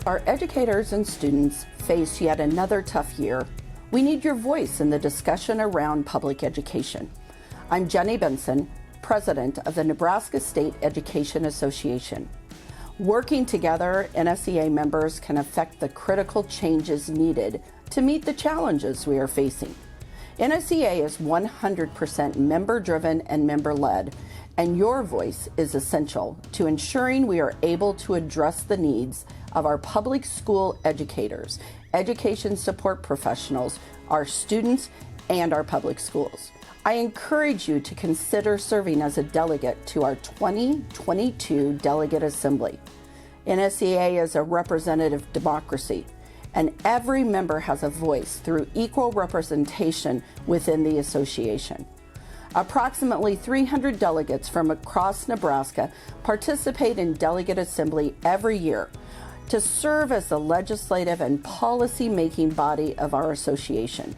Our educators and students face yet another tough year. We need your voice in the discussion around public education. I'm Jenny Benson, President of the Nebraska State Education Association. Working together, NSEA members can affect the critical changes needed to meet the challenges we are facing. NSEA is 100% member-driven and member-led, and your voice is essential to ensuring we are able to address the needs of our public school educators, education support professionals, our students, and our public schools. I encourage you to consider serving as a delegate to our 2022 Delegate Assembly. NSEA is a representative democracy, and every member has a voice through equal representation within the association. Approximately 300 delegates from across Nebraska participate in Delegate Assembly every year to serve as the legislative and policy-making body of our association.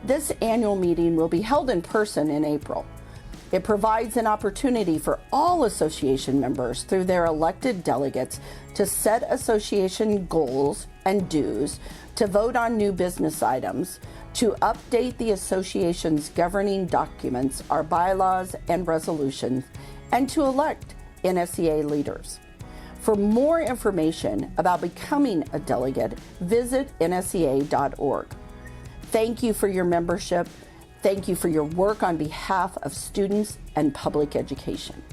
This annual meeting will be held in person in April. It provides an opportunity for all association members through their elected delegates to set association goals and dues, to vote on new business items, to update the association's governing documents, our bylaws and resolutions, and to elect NSEA leaders. For more information about becoming a delegate, visit nsea.org. Thank you for your membership. Thank you for your work on behalf of students and public education.